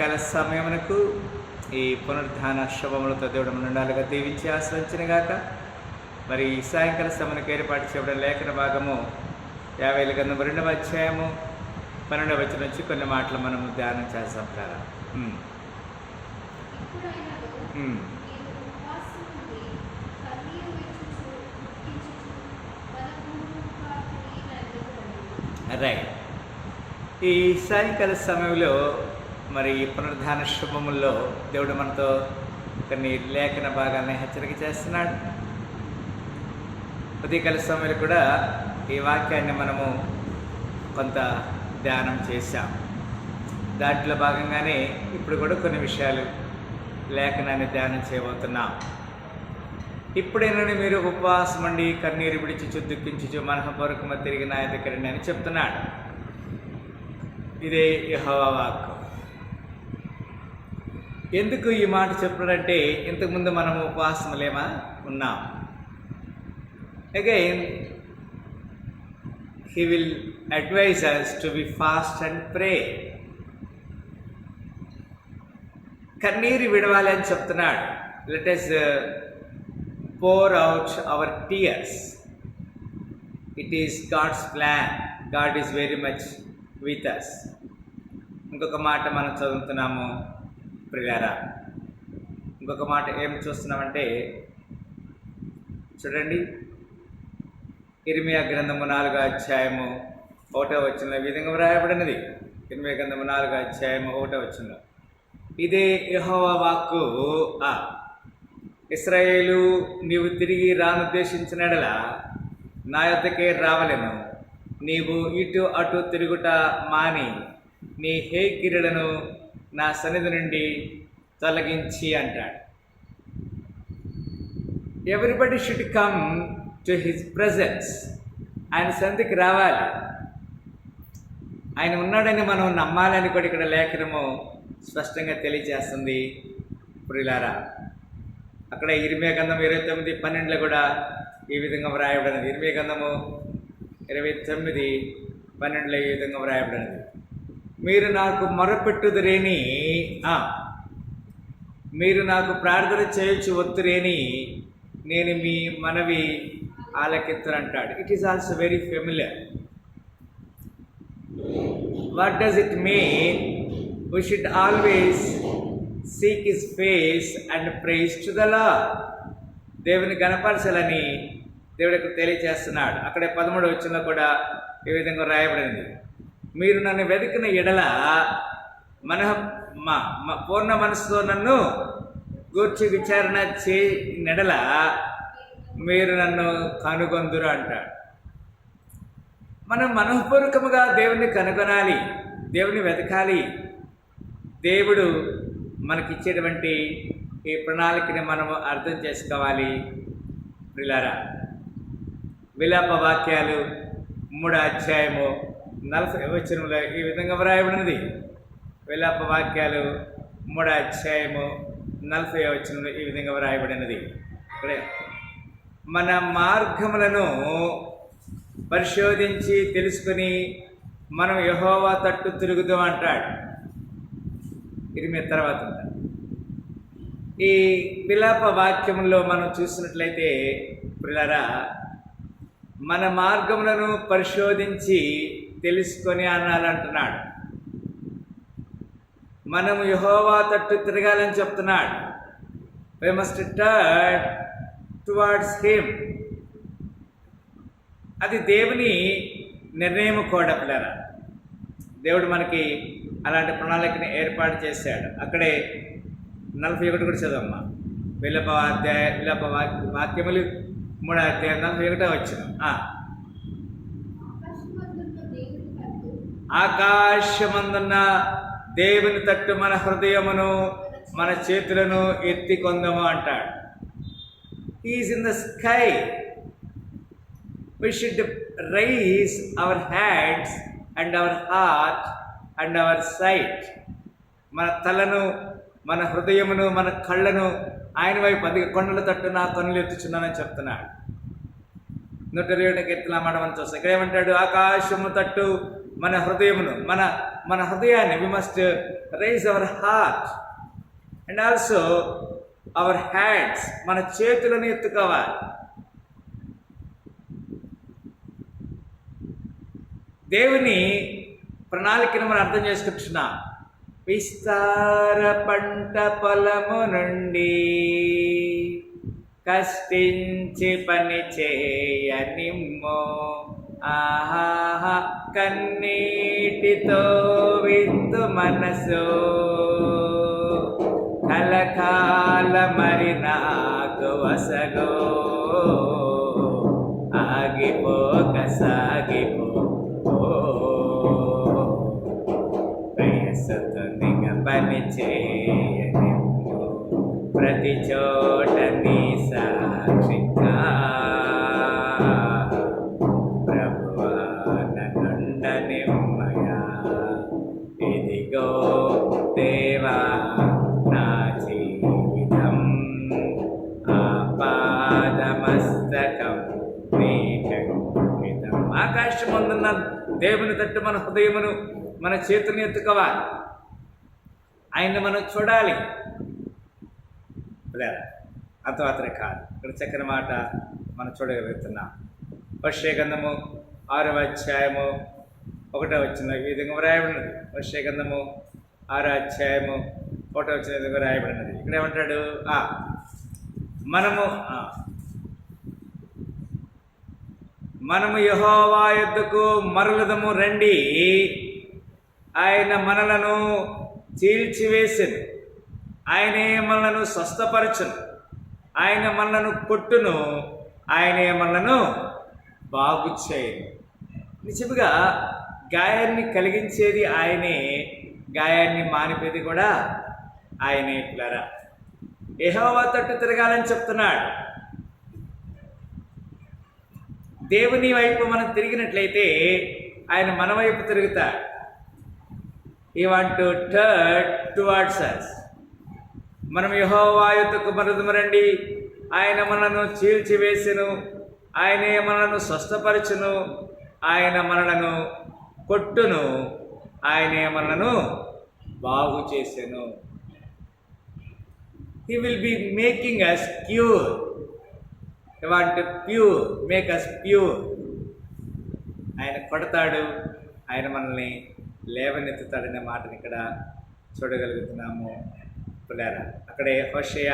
సాయంకాల సమయమునకు ఈ పునరుద్ధాన శుభములతో దేవుడు నుండాలుగా దీవించి ఆశ్రయించినగాక. మరి ఈ సాయంకాల సమయానికి ఏర్పాటు చేయబడిన లేఖన భాగము 50 గ్రంథం 2వ అధ్యాయము 12వ వచనం నుంచి కొన్ని మాటలు మనము ధ్యానం చేస్తాం కదా. రైట్. ఈ సాయంకాల సమయంలో మరి ఈ పునరుద్ధాన శుభముల్లో దేవుడు మనతో కొన్ని లేఖన భాగాన్ని హెచ్చరిక చేస్తున్నాడు. ఉదయకాల సమయంలో కూడా ఈ వాక్యాన్ని మనము కొంత ధ్యానం చేశాం. దాంట్లో భాగంగానే ఇప్పుడు కూడా కొన్ని విషయాలు లేఖనాన్ని ధ్యానం చేయబోతున్నాం. ఇప్పుడైనా మీరు ఉపవాసం అండి, కన్నీరు విడిచి దుఃఖించు మనఃపూర్వకమ తిరిగి నా దగ్గరండి అని చెప్తున్నాడు. ఇదే యెహోవా వాక్కు. ఎందుకు ఈ మాట చెప్పాడంటే, ఇంతకుముందు మనం ఉపవాసములేమా ఉన్నాం. Again he will advise us to be fast and pray. కన్నీరు విడవాలి అని చెప్తున్నాడు. Let us pour out our tears. It is God's plan. God is very much with us. ఇంకొక మాట మనం చదువుతున్నాము ప్రియారా. ఇంకొక మాట ఏం చూస్తున్నామంటే చూడండి, ఇర్మియా గ్రంథము 4వ అధ్యాయము 1వ వచనంలో ఈ విధంగా వ్రాయబడినది. ఇర్మియా గ్రంథము 4వ అధ్యాయము 1వ వచనంలో, ఇదే యెహోవా వాక్కు. ఇశ్రాయేలు, నీవు తిరిగి రానుద్దేశించినడల నా యొద్దకే రావలెను. నీవు ఇటు అటు తిరుగుట మాని నీ హేకిరులను నా సన్నిధి నుండి తొలగించి అంటాడు. Everybody should come to his presence. ఆయన సన్నిధికి రావాలి, ఆయన ఉన్నాడని మనం నమ్మాలని కూడా ఇక్కడ లేఖనము స్పష్టంగా తెలియజేస్తుంది ప్రియులారా. అక్కడ ఇర్మియా గ్రంథం 29:12 కూడా ఈ విధంగా వ్రాయబడినది. ఇర్మియా గ్రంథము 29:12 ఈ విధంగా వ్రాయబడినది. మీరు నాకు మొరపెట్టుదురేని, మీరు నాకు ప్రార్థన చేయొచ్చు వద్దురేని నేను మీ మనవి ఆలకించనంటాడు. It is also very familiar. What does it mean? We should always seek his face and praise to the Lord. దేవుని గణపరచాలని దేవుడు ఇక్కడ తెలియజేస్తున్నాడు. అక్కడే 13వ వచనంలో కూడా ఈ విధంగా రాయబడింది. మీరు నన్ను వెతికిన ఎడల పూర్ణ మనసుతో నన్ను గూర్చి విచారణ చేయనెడల మీరు నన్ను కనుగొందురు అంటాడు. మనం మనఃపూర్వకముగా దేవుణ్ణి కనుగొనాలి, దేవుని వెతకాలి. దేవుడు మనకిచ్చేటువంటి ఈ ప్రణాళికని మనము అర్థం చేసుకోవాలి ప్రియులారా. విలాప వాక్యాలు 3వ అధ్యాయము 40వ వచనంలో ఈ విధంగా వ్రాయబడినది. విలాప వాక్యాలు 3వ అధ్యాయము 40వ వచనంలో ఈ విధంగా వ్రాయబడినది. ఇక్కడే మన మార్గములను పరిశోధించి తెలుసుకుని మనం యెహోవా తట్టు తిరుగుదాం అంటాడు. ఇది మీ తర్వాత ఈ విలాప వాక్యంలో మనం చూసినట్లయితే ప్రియులారా, మన మార్గములను పరిశోధించి తెలుసుకొని అనాలంటున్నాడు. మనం యెహోవా తట్టు తిరగాలని చెప్తున్నాడు. we must turn towards him. అది దేవుని నిర్ణయం కూడా పిల్లరా. దేవుడు మనకి అలాంటి ప్రణాళికని ఏర్పాటు చేశాడు. అక్కడే 41 కూడా చదవమ్మా. విలాప వాక్యములు 3వ అధ్యాయం 41వ వచనం. ఆకాశమందున్న దేవుని తట్టు మన హృదయమును మన చేతులను ఎత్తి కొందము అంటాడు. Is in the sky. We should raise our hands and our heart and our sight. మన తలను, మన హృదయమును, మన కళ్ళను ఆయన వైపు, అది కొండల తట్టు నా కన్నులు ఎత్తుచున్నానని చెప్తున్నాడు. 121 కీర్తన మాట మనం చూస్తాం. ఇక్కడ ఏమంటాడు? ఆకాశము తట్టు మన హృదయమును, మన హృదయాన్ని, we must raise our heart and also our hands, మన చేతులను ఎత్తుకోవాలి. దేవుని ప్రణాళికను మనం అర్థం చేసుకుంటున్నాం. విస్తార పంట పొలము నుండి కష్టించి పని చేయనిమ్మో, ఆహా కన్నీటితో విత్తు మనసు, కలకాల మరి నాకు వసగో, ఆగిపోక సాగిపో, ప్రయసతోనిగా పని చేయనిమ్మో, ప్రతి చోట నీ సాక్షిగా ప్రభువా నన్నుండనిమ్మయా. ఇదిగో దేవా నా జీవితం, ఆపాదమస్తకం నీకంకితం. ఆకాశమందున్న దేవుని తట్టు మన హృదయమును, మన చేతుని ఎత్తుకోవాలి. ఆయన్ని మనం చూడాలి. అంతమాత్రమే కాదు, ఇక్కడ చక్కని మాట మనం చూడగలుగుతున్నాం. హోషేయ గ్రంథము 6వ అధ్యాయము 1వ వచనం ఈ విధంగా వ్రాయబడినది. హోషేయ గ్రంథము 6వ అధ్యాయము 1వ వచనం విధంగా వ్రాయబడినది. ఇక్కడ ఏమంటాడు? మనము యెహోవా యొద్దకు మరలుదము రండి, ఆయన మనలను చీల్చివేసెను, ఆయనే మనలను స్వస్థపరచును, ఆయన మనలను కొట్టును, ఆయనే మనలను బాగు చేయను. నిజముగా గాయాన్ని కలిగించేది ఆయనే, గాయాన్ని మానిపేది కూడా ఆయనే. పిల్లరా, యెహోవా తట్టు తిరగాలని చెప్తున్నాడు. దేవుని వైపు మనం తిరిగినట్లయితే ఆయన మన వైపు తిరుగుతాడు. He want to turn towards us. మనం యెహోవా యొద్దకు మరలుదము రండి, ఆయన మనలను చీల్చివేసెను, ఆయనే మనలను స్వస్థపరచును, ఆయన మనలను కొట్టును, ఆయనే మనలను బాగు చేసెను. He will be making us pure. He want to pure, make us pure. ఆయన కొడతాడు, ఆయన మనల్ని లేవనెత్తుతాడనే మాటని ఇక్కడ చూడగలుగుతున్నాము. పిల్లరా, అక్కడే హోషేయ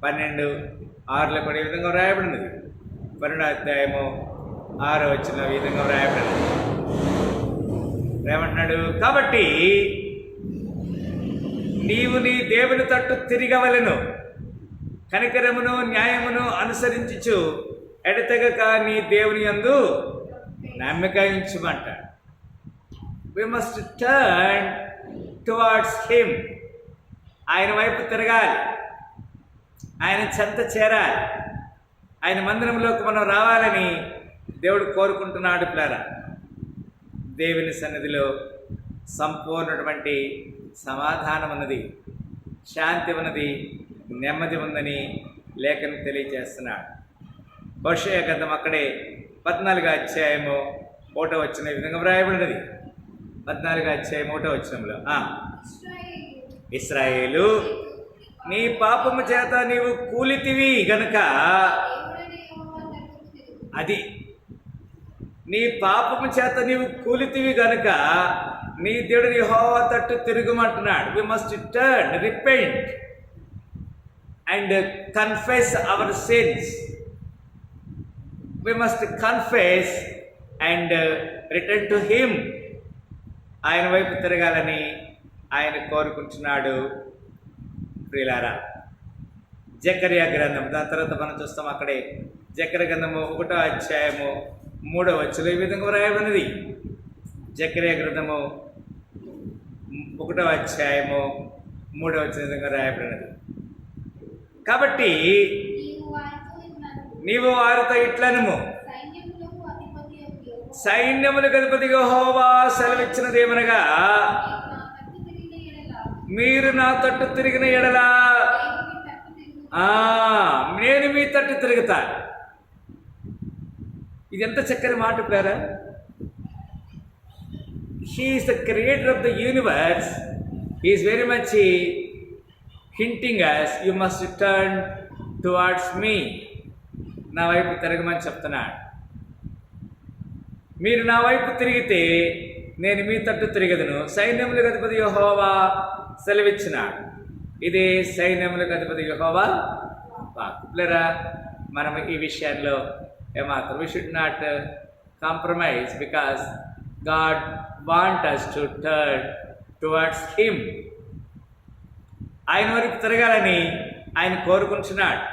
12:6 కూడా ఈ విధంగా వ్రాయబడినది. 12వ అధ్యాయము 6వ వచనం ఈ విధంగా వ్రాయబడినది. ఏమంటున్నాడు? కాబట్టి నీవు నీ దేవుని తట్టు తిరగవలెను, కనికరమును న్యాయమును అనుసరించుచు ఎడతెగక నీ దేవుని యందు నమ్మిక ఉంచుమంటాడు. We must turn towards him. ఆయన వైపు తిరగాలి, ఆయన చెంత చేరాలి, ఆయన మందిరంలోకి మనం రావాలని దేవుడు కోరుకుంటున్నాడు. పిల్లరా, దేవుని సన్నిధిలో సంపూర్ణటువంటి సమాధానం ఉన్నది, శాంతి ఉన్నది, నెమ్మది ఉందని లేఖను తెలియజేస్తున్నాడు. హోషేయ గ్రంథం అక్కడే 14వ అధ్యాయము 1వ వచనం ఈ విధంగా వ్రాయబడినది. 14వ అధ్యాయం 1వ వచనంలో, ఇశ్రాయేలు నీ పాపము చేత నీవు కూలితివి గనుక, అది నీ పాపము చేత నీవు కూలితివి గనుక నీ దేవుని యెహోవా తట్టు తిరుగుమంటున్నాడు. We must turn, repent and confess our sins. We must confess and return to him. ఆయన వైపు తిరగాలని ఆయన కోరుకుంటున్నాడు. ప్రియులారా, జకర్యా గ్రంథం, దాని తర్వాత మనం చూస్తాం అక్కడే జకర్యా గ్రంథము 1వ అధ్యాయము 3వ వచనం ఈ విధంగా వ్రాయబడినది. జకర్యా గ్రంథము 1వ అధ్యాయము 3వ వచనం విధంగా రాయబడినది. కాబట్టి నీవు వారితో ఇట్లనుము, సైన్యములకు అధిపతి యెహోవా సెలవిచ్చినదేమనగా, మీరు నా తట్టు తిరిగిన ఎడలా నేను మీ తట్టు తిరుగుతా. ఇది ఎంత చక్కని మాట ప్రేరా. She is the creator of the universe. He is very much hinting us, you must turn towards me. నా వైపు తిరగమని చెప్తున్నాడు. మీరు నా వైపు తిరిగితే నేను మీ తట్టు తిరిగదును, సైన్యములకు అధిపతి యెహోవా సెలవిచ్చినాడు. ఇదే సైన్యములకు అధిపతి యెహోవా వాక్కులరా. మనం ఈ విషయాల్లో ఏమాత్రం we should not compromise, because God wants us to turn towards him. ఆయన వైపు తిరగాలని ఆయన కోరుకుంటున్నాడు.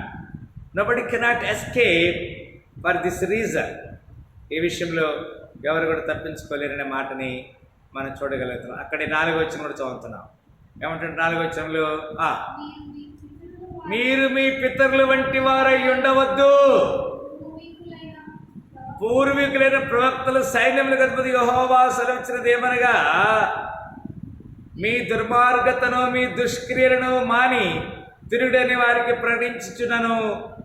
Nobody cannot escape for this reason. ఈ విషయంలో ఎవరు కూడా తప్పించుకోలేరనే మాటని మనం చూడగలుగుతున్నాం. అక్కడే 4వ వచనం కూడా చదువుతున్నాం. ఏమంటే 4వ వచనంలో మీరు మీ పితరుల వంటి వారై ఉండవద్దు. పూర్వీకులైన ప్రవక్తలు సైన్యములకు అధిపతి యెహోవా సెలవిచ్చినది ఏమనగా, మీ దుర్మార్గతను మీ దుష్క్రియలను మాని తిరుడని వారికి ప్రకటించుచునను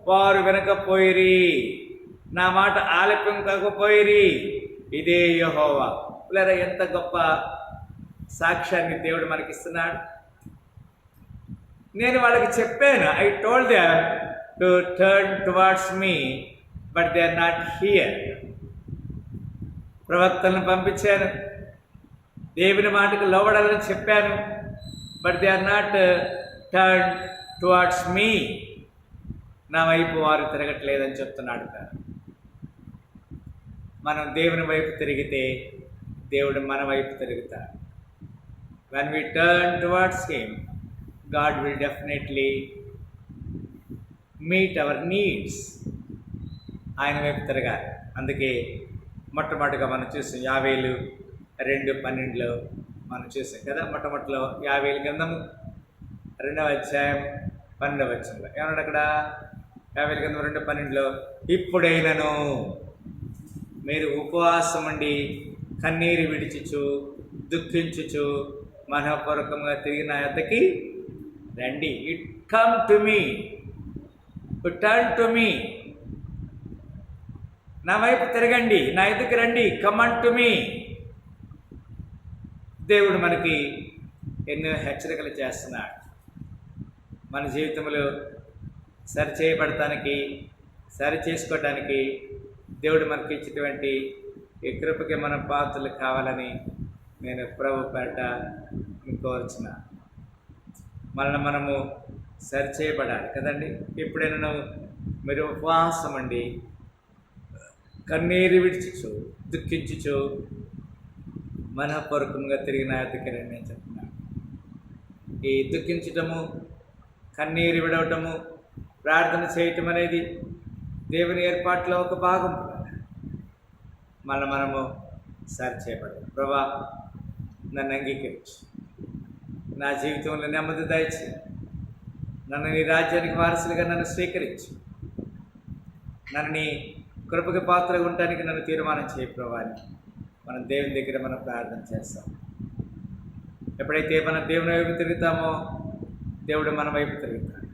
వారు వినకపోయిరి, నా మాట ఆలపించకపోయిరి. ఇదే యెహోవా. లేదా ఎంత గొప్ప సాక్ష్యాన్ని దేవుడు మనకిస్తున్నాడు. నేను వాళ్ళకి చెప్పాను, I told them to turn towards me, but they are not hear. ప్రవక్తలను పంపించాను, దేవుని మాటకు లోబడాలని చెప్పాను, but they are not turn towards me. నా వైపు వారు తిరగట్లేదని చెప్తున్నాడు. మనం దేవుని వైపు తిరిగితే దేవుడు మన వైపు తిరుగుతాడు. when we turn towards him, God will definitely meet our needs. ఆయన వైపు తిరగాలి. అందుకే మొట్టమొదటిగా మనం చూసాం యావేలు 2:12 మనం చూసాం కదా. మొట్టమొదటిలో యావేలు గ్రంథము 2వ అధ్యాయం 12వ వచనంలో ఏమన్నాడు అక్కడ? యావేలు గ్రంథం 2:12లో ఇప్పుడైనను మీరు ఉపవాసం ఉండి కన్నీరు విడిచుచు దుఃఖించుచు మనఃపూర్వకంగా తిరిగి నా యొద్దకి రండి. It come to me, turn to me. నా వైపు తిరగండి, నా ఎదుకు రండి, కమాన్ టు మీ. దేవుడు మనకి ఎన్నో హెచ్చరికలు చేస్తున్నాడు. మన జీవితంలో సరి చేయబడటానికి, సరి చేసుకోవటానికి దేవుడు మనకి ఇచ్చినటువంటి ఈ కృపకి మనం పాత్రలు కావాలని నేను ప్రభు పేట కోరుచున్నా. మనల్ని మనము సరి చేయబడాలి కదండి. ఎప్పుడైనా మీరు ఉపవాసం అండి కన్నీరు విడిచుచు దుఃఖించుచు మనఃపూర్వకంగా తిరిగిన దగ్గరని నేను చెప్తున్నాను. ఈ దుఃఖించటము, కన్నీరు విడవటము, ప్రార్థన చేయటం అనేది దేవుని ఏర్పాట్లో ఒక భాగం. మనము సరి చేయబడాలి. ప్రభా, నన్ను అంగీకరించు, నా జీవితంలో నెమ్మది దయచి, నన్ను నీ రాజ్యానికి వారసులుగా నన్ను స్వీకరించు, నన్ను నీ కృపకి పాత్రగా ఉండటానికి నన్ను తీర్మానం చేయ ప్రభా అని మనం దేవుని దగ్గర మనం ప్రార్థన చేస్తాం. ఎప్పుడైతే మనం దేవుని వైపు తిరుగుతామో దేవుడు మన వైపు తిరుగుతాడు.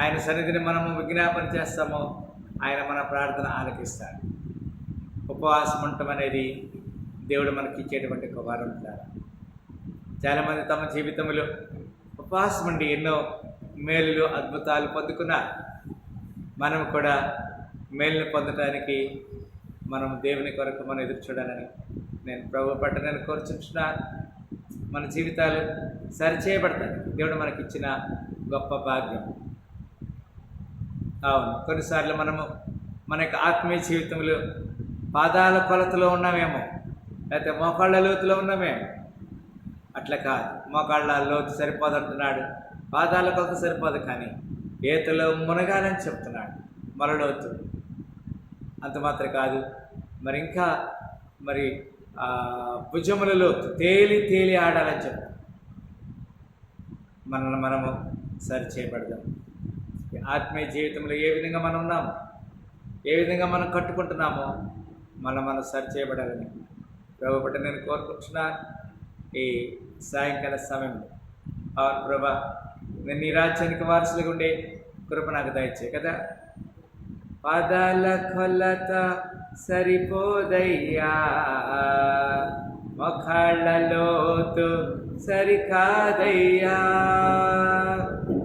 ఆయన సన్నిధిని మనము విజ్ఞాపన చేస్తామో ఆయన మన ప్రార్థన ఆలకిస్తాడు. ఉపవాసం ఉండటం అనేది దేవుడు మనకి ఇచ్చేటువంటి ఒక వరం. చాలామంది తమ జీవితంలో ఉపవాసం ఉండి ఎన్నో మేలులు అద్భుతాలు పొందుకున్నారు. మనం కూడా మేలును పొందడానికి మనం దేవుని కొరకు మనం ఎదురు చూడాలని నేను ప్రభు పట్ల నేను కోరుచుంటున్నాను. మన జీవితాలు సరిచేయబడతాయి. దేవుడు మనకి ఇచ్చిన గొప్ప భాగ్యం. అవును, కొన్నిసార్లు మనము మన యొక్క ఆత్మీయ జీవితంలో పాదాల కొలతలో ఉన్నామేమో, లేకపోతే మోకాళ్ళ లోతులో ఉన్నామేమో. అట్లా కాదు, మోకాళ్ళ లోతు సరిపోదంటున్నాడు, పాదాల కొలత సరిపోదు. కానీ ఈతలో మునగాలని చెప్తున్నాడు. మరలోతు అంత మాత్రం కాదు, మరి ఇంకా భుజములలో తేలి తేలి ఆడాలని చెప్తాం. మనల్ని మనము సరి చేయబడదాం. ఆత్మీయ జీవితంలో ఏ విధంగా మనం ఉన్నామో, ఏ విధంగా మనం కట్టుకుంటున్నామో మనం సరి చేయబడాలని ప్రభు పట్ల నేను కోరుకుంటున్నాను. ఈ సాయంకాల సమయంలో అవును ప్రభా, నేను నీ రాజ్యానికి వారసులుగా ఉండే కృప నాకు దయచే కదా. పాదాల కొలత సరిపోదయ్యా, మొఖాళ్ళ లోతు సరికాదయ్యా,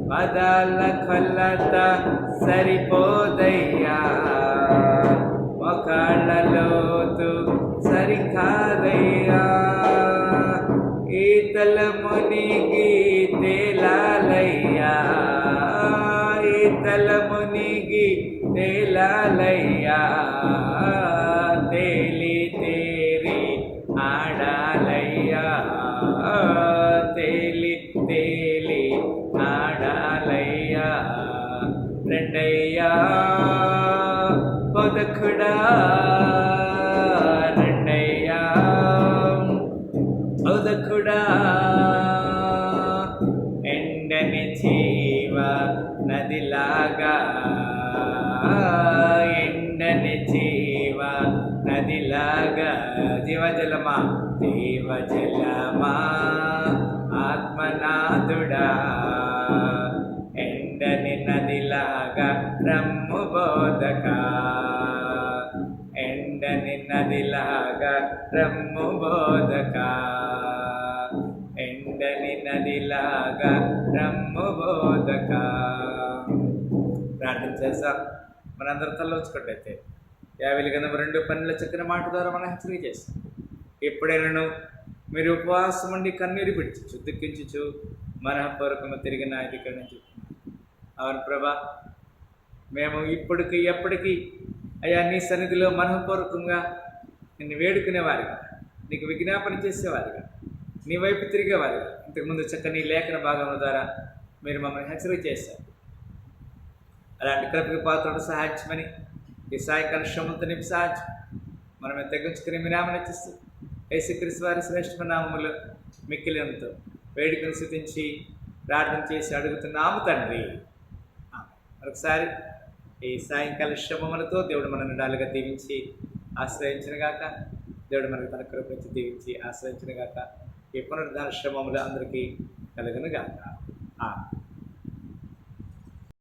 పదాల కొల్లత సరిపోదయ్యా, మొఖాళ్ళ లోతు సరికాదయ్యా, ఈతల మునిగి తేలాలయ్యా, ఈతల మునిగి తేలాలయ్యా, తేలి తేరి ఆడాలయ్యా, తేలి తేలి ఆడాలయ్యా, రెండయ్యా బతుకుడా, రెండయ్యా బతుకుడా, ఎండని జీవ నదిలాగా, ఎండని జీవ నదిలాగా, జీవజలమా జీవజలమా ఆత్మనాథుడా, ఎండని నదిలాగా రమ్ము బోధక, ఎండని నదిలాగా రమ్ము బోధక, ఎండని నదిలాగా రమ్ము బోధక. ప్రార్థన చేస్తాం. మనందరం తలొచ్చుకుంటైతే 50 గంధం 2 చెప్పిన మాట ద్వారా మనం హెచ్చరిక చేస్తాం. ఎప్పుడైనా మీరు ఉపవాసం ఉండి కన్నీరు పిడిచు దుఃఖించు మనఃపూర్వకంగా తిరిగి నా దగ్గర నుంచి అవును ప్రభా, మేము ఇప్పటికి ఎప్పటికీ అయ్యా నీ సన్నిధిలో మనఃపూర్వకంగా నిన్ను వేడుకునేవారిగా, నీకు విజ్ఞాపన చేసేవారిగా, నీ వైపు తిరిగేవారిగా, ఇంతకుముందు చక్కని లేఖన భాగముల ద్వారా మీరు మమ్మల్ని హెచ్చరిక చేశారు. అలాంటి కృపకి పాత్రను సహాయించమని ఈ సాయంకాల శ్రమంతో నింపి సహాయించు. మనమే తగ్గించుకుని మీ నామం ఇచ్చిస్తూ యేసుక్రీస్తు వారి శ్రేష్ఠ నామములో మిక్కిలినంతో వేడుకను స్తుతించి ప్రార్థన చేసి అడుగుతున్నాము తండ్రి. మరొకసారి ఈ సాయంకాల శ్రమములతో దేవుడు మన నిండాలుగా దీవించి ఆశ్రయించినగాక, దేవుడు మనకు తన కృప దీవించి ఆశ్రయించినగాక, ఈ పునరుద్ధాన శ్రమములు అందరికీ కలుగునుగాక.